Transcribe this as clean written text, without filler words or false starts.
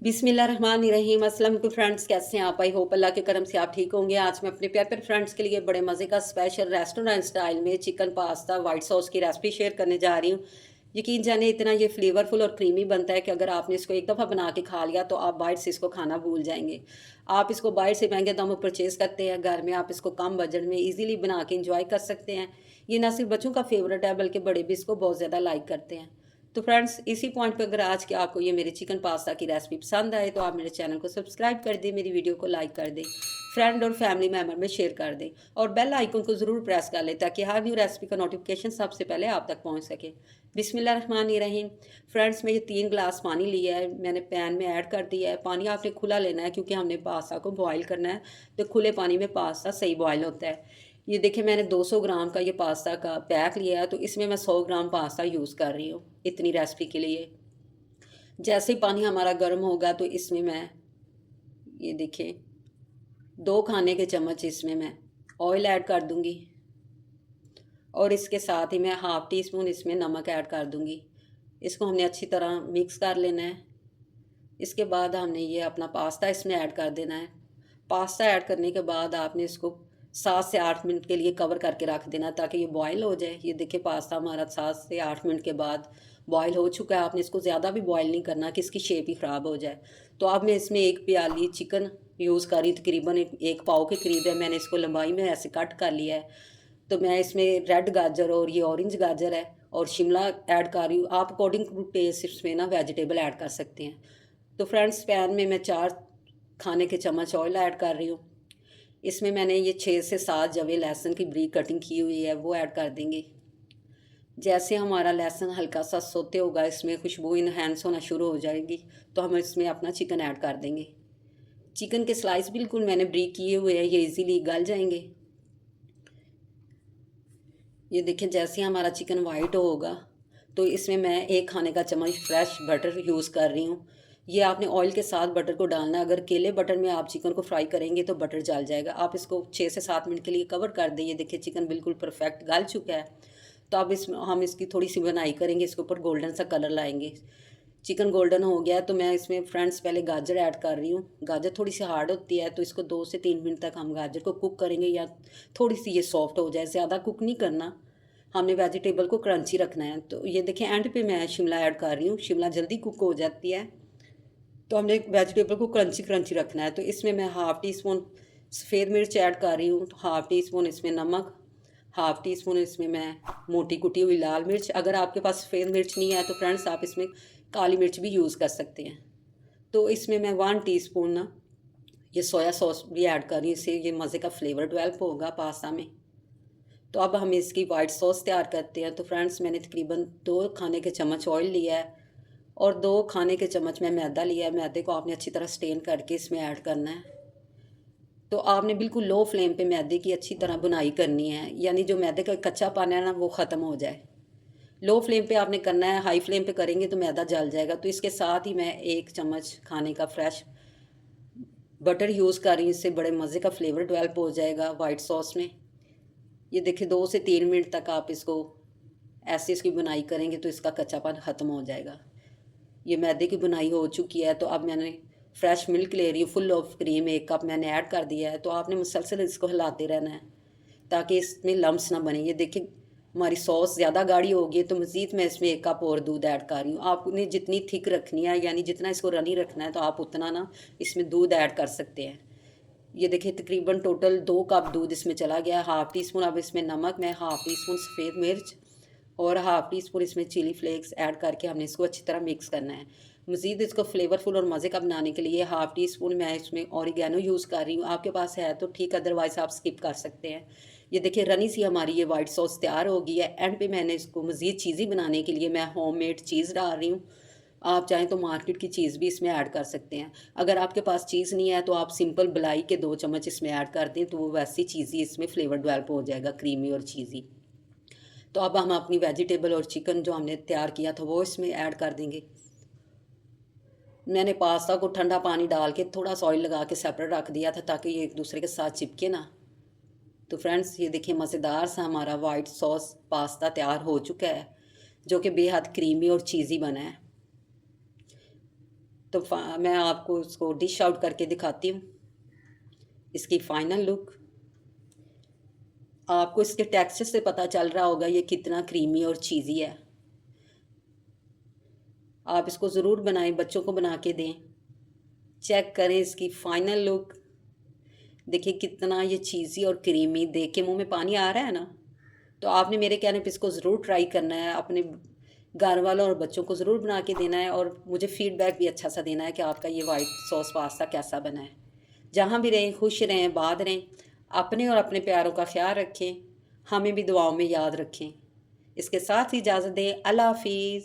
बिस्मिल्लाहिर्रहमानिर्रहीम। अस्सलाम वालेकुम फ्रेंड्स, कैसे हैं आप? आई होप अल्लाह के करम से आप ठीक होंगे। आज मैं अपने प्यारे प्यारे फ्रेंड्स के लिए बड़े मज़े का स्पेशल रेस्टोरेंट स्टाइल में चिकन पास्ता वाइट सॉस की रेसिपी शेयर करने जा रही हूँ। यकीन जाने इतना ये फ्लेवरफुल और क्रीमी बनता है कि अगर आपने इसको एक दफ़ा बना के खा लिया तो आप बाहर से इसको खाना भूल जाएंगे। आप इसको बाहर से महंगे दामों पर परचेज़ करते हैं, घर में आप इसको कम बजट में ईजिली बना के इंजॉय कर सकते हैं। ये ना सिर्फ बच्चों का फेवरेट है बल्कि बड़े भी इसको बहुत ज़्यादा लाइक करते हैं। तो फ्रेंड्स, इसी पॉइंट पे अगर आज के आपको ये मेरे चिकन पास्ता की रेसिपी पसंद आए तो आप मेरे चैनल को सब्सक्राइब कर दें, मेरी वीडियो को लाइक कर दें, फ्रेंड और फैमिली मेम्बर में शेयर कर दें और बेल आइकन को ज़रूर प्रेस कर लें ताकि हर न्यू रेसिपी का नोटिफिकेशन सबसे पहले आप तक पहुंच सके। बिस्मिल्लाहिर्रहमानिर्रहीम। फ्रेंड्स, मैं ये 3 गिलास पानी लिया है, मैंने पैन में ऐड कर दिया है। पानी आपने खुला लेना है क्योंकि हमने पास्ता को बॉयल करना है, तो खुले पानी में पास्ता सही बॉयल होता है। ये देखिए, मैंने 200 ग्राम का ये पास्ता का पैक लिया है, तो इसमें मैं 100 ग्राम पास्ता यूज़ कर रही हूँ इतनी रेसिपी के लिए। जैसे ही पानी हमारा गर्म होगा तो इसमें मैं, ये देखिए, 2 खाने के चम्मच इसमें मैं ऑयल ऐड कर दूँगी और इसके साथ ही मैं हाफ़ टी स्पून इसमें नमक ऐड कर दूँगी। इसको हमने अच्छी तरह मिक्स कर लेना है। इसके बाद हमने ये अपना पास्ता इसमें ऐड कर देना है। पास्ता ऐड करने के बाद आपने इसको 7 से 8 मिनट के लिए कवर करके रख देना ताकि ये बॉयल हो जाए। ये देखिए, पास्ता हमारा 7 से 8 मिनट के बाद बॉयल हो चुका है। आपने इसको ज़्यादा भी बॉयल नहीं करना कि इसकी शेप ही ख़राब हो जाए। तो अब मैं इसमें 1 प्याली चिकन यूज़ कर रही, तकरीबन 1 पाव के करीब है। मैंने इसको लंबाई में ऐसे कट कर लिया है। तो मैं इसमें रेड गाजर और ये ऑरेंज गाजर है और शिमला ऐड कर रही हूँ। आप अकॉर्डिंग टू टेस्ट इसमें ना वेजिटेबल ऐड कर सकते हैं। तो फ्रेंड्स, पैन में मैं 4 खाने के चम्मच ऑयल ऐड कर रही हूँ। इसमें मैंने ये 6 से 7 जवे लहसुन की बारीक कटिंग की हुई है वो ऐड कर देंगे। जैसे हमारा लहसुन हल्का सा सोते होगा, इसमें खुशबू इनहेंस होना शुरू हो जाएगी, तो हम इसमें अपना चिकन ऐड कर देंगे। चिकन के स्लाइस बिल्कुल मैंने बारीक किए हुए हैं, ये इजीली गल जाएंगे। ये देखिए, जैसे ही हमारा चिकन वाइट होगा तो इसमें मैं 1 खाने का चम्मच फ्रेश बटर यूज़ कर रही हूँ। ये आपने ऑयल के साथ बटर को डालना है। अगर केले बटर में आप चिकन को फ्राई करेंगे तो बटर जल जाएगा। आप इसको 6 से 7 मिनट के लिए कवर कर दें। ये देखिए, चिकन बिल्कुल परफेक्ट गल चुका है। तो अब इसमें हम इसकी थोड़ी सी बनाई करेंगे, इसके ऊपर गोल्डन सा कलर लाएंगे। चिकन गोल्डन हो गया तो मैं इसमें फ्रेंड्स पहले गाजर ऐड कर रही हूँ। गाजर थोड़ी सी हार्ड होती है तो इसको 2 से 3 मिनट तक हम गाजर को कुक करेंगे या थोड़ी सी ये सॉफ्ट हो जाए, ज़्यादा कुक नहीं करना। हमने वेजिटेबल को क्रंची रखना है। तो ये देखिए, एंड पे मैं शिमला ऐड कर रही हूँ। शिमला जल्दी कुक हो जाती है, तो हमने वेजिटेबल को क्रंची क्रंची रखना है। तो इसमें मैं हाफ़ टी स्पून सफ़ेद मिर्च ऐड कर रही हूँ, तो हाफ़ टी स्पून इसमें नमक, हाफ़ टी स्पून इसमें मैं मोटी कुटी हुई लाल मिर्च। अगर आपके पास सफ़ेद मिर्च नहीं है तो फ्रेंड्स आप इसमें काली मिर्च भी यूज़ कर सकते हैं। तो इसमें मैं 1 टीस्पून ना ये सोया सॉस भी ऐड कर रही हूँ, इससे ये मज़े का फ्लेवर डेवलप होगा पास्ता में। तो अब हम इसकी वाइट सॉस तैयार करते हैं। तो फ्रेंड्स, मैंने तकरीबन 2 खाने के चम्मच ऑयल लिया है और 2 खाने के चम्मच मैं मैदा लिया है। मैदे को आपने अच्छी तरह स्टेन करके इसमें ऐड करना है। तो आपने बिल्कुल लो फ्लेम पे मैदे की अच्छी तरह बुनाई करनी है, यानी जो मैदे का कच्चा पानी है ना वो ख़त्म हो जाए। लो फ्लेम पे आपने करना है, हाई फ्लेम पे करेंगे तो मैदा जल जाएगा। तो इसके साथ ही मैं 1 चम्मच खाने का फ्रेश बटर यूज़ कर रही हूँ, इससे बड़े मज़े का फ्लेवर डेवलप हो जाएगा वाइट सॉस में। ये देखिए, 2 से 3 मिनट तक आप इसको ऐसे इसकी बुनाई करेंगे तो इसका कच्चापन ख़त्म हो जाएगा। ये मैदे की बुनाई हो चुकी है। तो अब मैंने फ्रेश मिल्क ले रही हूँ, फुल ऑफ क्रीम 1 कप मैंने ऐड कर दिया है। तो आपने मुसलसल इसको हिलाते रहना है ताकि इसमें लम्स ना बने। ये देखिए, हमारी सॉस ज़्यादा गाढ़ी होगी तो मज़ीद मैं इसमें 1 कप और दूध ऐड कर रही हूँ। आपने जितनी थिक रखनी है, यानी जितना इसको रनी रखना है, तो आप उतना ना इसमें दूध ऐड कर सकते हैं। ये देखिए, तकरीबन टोटल 2 कप दूध इसमें चला गया। हाफ़ टी स्पून अब इसमें नमक, मैं हाफ़ टी स्पून सफ़ेद मिर्च और हाफ़ टी स्पून इसमें चिली फ्लेक्स ऐड करके हमने इसको अच्छी तरह मिक्स करना है। मज़ीद इसको फ्लेवरफुल और मज़े का बनाने के लिए हाफ़ टी स्पून मैं इसमें ऑरिगेनो यूज़ कर रही हूँ। आपके पास है तो ठीक, अदरवाइज़ आप स्किप कर सकते हैं। ये देखिए, रनी सी हमारी ये वाइट सॉस तैयार हो गई है। एंड पे मैंने इसको मज़ीद चीज़ी बनाने के लिए मैं होममेड चीज़ डाल रही हूँ। आप चाहें तो मार्केट की चीज़ भी इसमें ऐड कर सकते हैं। अगर आपके पास चीज़ नहीं है तो आप सिंपल मलाई के 2 चम्मच इसमें ऐड कर दें, तो वो वैसी चीज़ी इसमें फ्लेवर डेवलप हो जाएगा, क्रीमी और चीज़ी। तो अब हम अपनी वेजिटेबल और चिकन जो हमने तैयार किया था वो इसमें ऐड कर देंगे। मैंने पास्ता को ठंडा पानी डाल के थोड़ा सा ऑयल लगा के सेपरेट रख दिया था ताकि ये एक दूसरे के साथ चिपके ना। तो फ्रेंड्स, ये देखिए, मज़ेदार सा हमारा वाइट सॉस पास्ता तैयार हो चुका है, जो कि बेहद क्रीमी और चीज़ी बना है। तो मैं आपको इसको डिश आउट करके दिखाती हूँ, इसकी फाइनल लुक। आपको इसके टेक्सचर से पता चल रहा होगा ये कितना क्रीमी और चीज़ी है। आप इसको ज़रूर बनाएं, बच्चों को बना के दें। चेक करें इसकी फाइनल लुक, देखिए कितना ये चीज़ी और क्रीमी, देख के मुंह में पानी आ रहा है ना। तो आपने मेरे कहने पे इसको ज़रूर ट्राई करना है, अपने घर वालों और बच्चों को ज़रूर बना के देना है, और मुझे फीडबैक भी अच्छा सा देना है कि आपका ये वाइट सॉस पास्ता कैसा बना है। जहाँ भी रहें खुश रहें, आबाद रहें, अपने और अपने प्यारों का ख्याल रखें, हमें भी दुआओं में याद रखें। इसके साथ ही इजाज़त दें। अल्लाह हाफिज़।